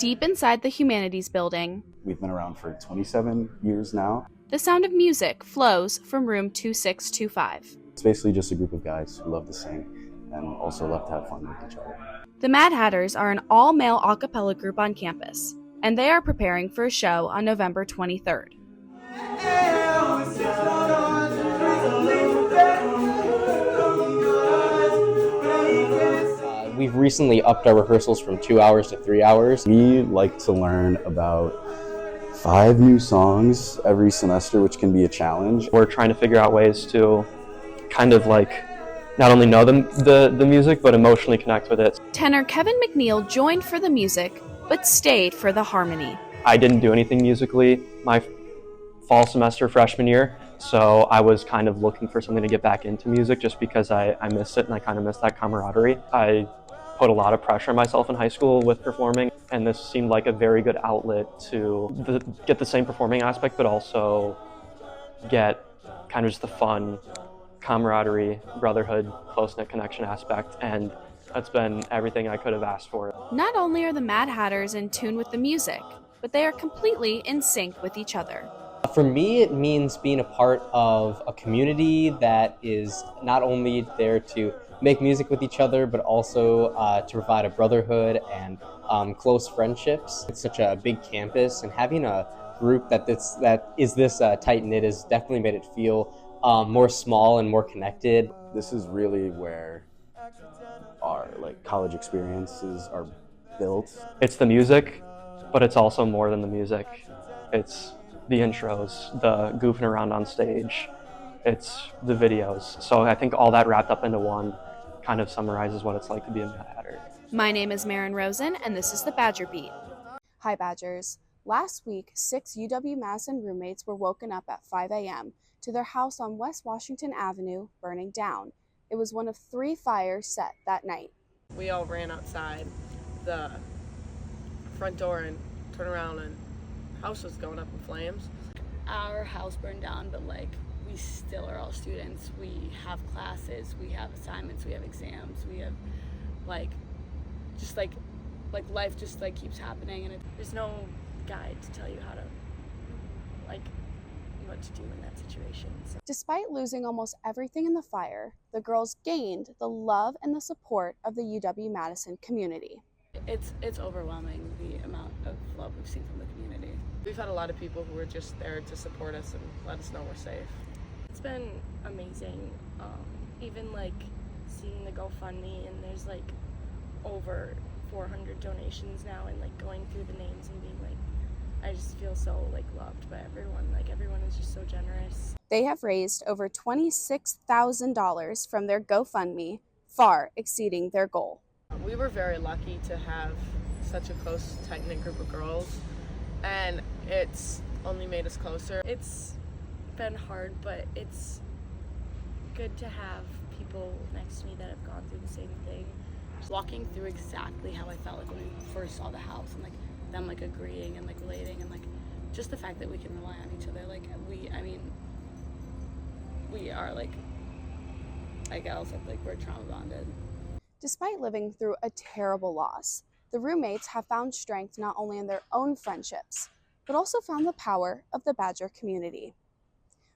Deep inside the Humanities Building, We've been around for 27 years now. the sound of music flows from room 2625. It's basically just a group of guys who love to sing and also love to have fun with each other. The Mad Hatters are an all-male a cappella group on campus, and they are preparing for a show on November 23rd. We've recently upped our rehearsals from 2 hours to 3 hours. We like to learn about 5 new songs every semester, which can be a challenge. We're trying to figure out ways to kind of like not only know the music, but emotionally connect with it. Tenor Kevin McNeil joined for the music, but stayed for the harmony. I didn't do anything musically my fall semester freshman year, so I was kind of looking for something to get back into music just because I missed it and I kind of missed that camaraderie. I put a lot of pressure on myself in high school with performing, and this seemed like a very good outlet to get the same performing aspect, but also get kind of just the fun, camaraderie, brotherhood, close-knit connection aspect, and that's been everything I could have asked for. Not only are the Mad Hatters in tune with the music, but they are completely in sync with each other. For me, it means being a part of a community that is not only there to make music with each other, but also to provide a brotherhood and close friendships. It's such a big campus, and having a group that is this tight-knit has definitely made it feel more small and more connected. This is really where our college experiences are built. It's the music, but it's also more than the music. It's the intros, the goofing around on stage, it's the videos. So I think all that wrapped up into one kind of summarizes what it's like to be a Mad Hatter. My name is Marin Rosen, and this is the Badger Beat. Hi, Badgers. Last week, 6 UW-Madison roommates were woken up at 5 a.m. to their house on West Washington Avenue burning down. It was one of 3 fires set that night. We all ran outside the front door and turned around, and the house was going up in flames. Our house burned down, but we still are all students. We have classes, we have assignments, we have exams, we have life just keeps happening, and there's no guide to tell you how to what to do in that situation. So. Despite losing almost everything in the fire, the girls gained the love and the support of the UW-Madison community. It's overwhelming, the amount of love we've seen from the community. We've had a lot of people who were just there to support us and let us know we're safe. It's been amazing, even seeing the GoFundMe, and there's over 400 donations now, and going through the names and being I just feel so loved by everyone. Everyone is just so generous. They have raised over $26,000 from their GoFundMe, far exceeding their goal. We were very lucky to have such a close, tight-knit group of girls, and it's only made us closer. It's been hard, but it's good to have people next to me that have gone through the same thing. Just walking through exactly how I felt when we first saw the house, and them agreeing and relating, and just the fact that we can rely on each other. We are Al said, we're trauma bonded. Despite living through a terrible loss, the roommates have found strength not only in their own friendships, but also found the power of the Badger community.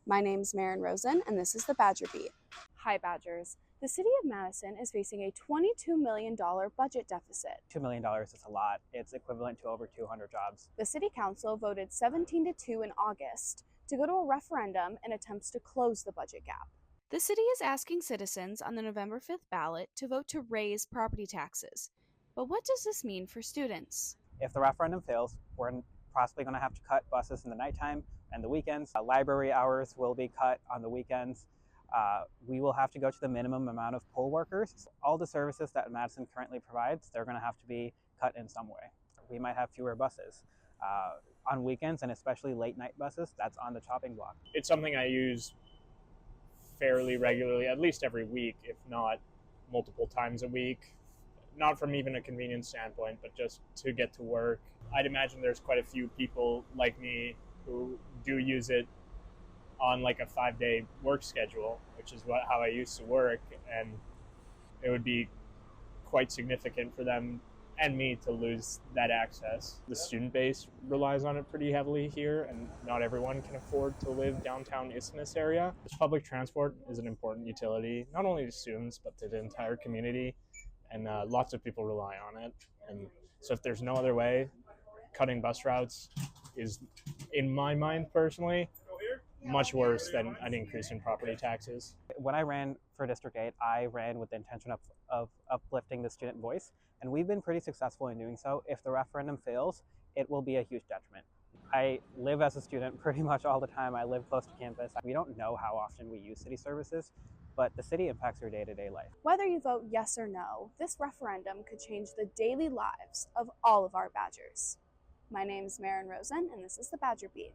My name's Marin Rosen, and this is the Badger Beat. Hi, Badgers. The city of Madison is facing a $22 million budget deficit. $2 million is a lot. It's equivalent to over 200 jobs. The city council voted 17-2 in August to go to a referendum in attempts to close the budget gap. The city is asking citizens on the November 5th ballot to vote to raise property taxes. But what does this mean for students? If the referendum fails, we're possibly going to have to cut buses in the nighttime and the weekends. Library hours will be cut on the weekends. We will have to go to the minimum amount of poll workers. All the services that Madison currently provides, they're going to have to be cut in some way. We might have fewer buses. On weekends, and especially late night buses, that's on the chopping block. It's something I use fairly regularly, at least every week, if not multiple times a week. Not from even a convenience standpoint, but just to get to work. I'd imagine there's quite a few people like me who do use it on a 5-day work schedule, which is how I used to work, and it would be quite significant for them and me to lose that access. The student base relies on it pretty heavily here, and not everyone can afford to live downtown Isthmus area. Public transport is an important utility, not only to students, but to the entire community, and lots of people rely on it. And so if there's no other way, cutting bus routes is, in my mind personally, much worse than an increase in property taxes. When I ran for District 8, I ran with the intention of uplifting the student voice, and we've been pretty successful in doing so. If the referendum fails, it will be a huge detriment. I live as a student pretty much all the time. I live close to campus. We don't know how often we use city services, but the city impacts your day-to-day life. Whether you vote yes or no, this referendum could change the daily lives of all of our Badgers. My name is Marin Rosen, and this is the Badger Beat.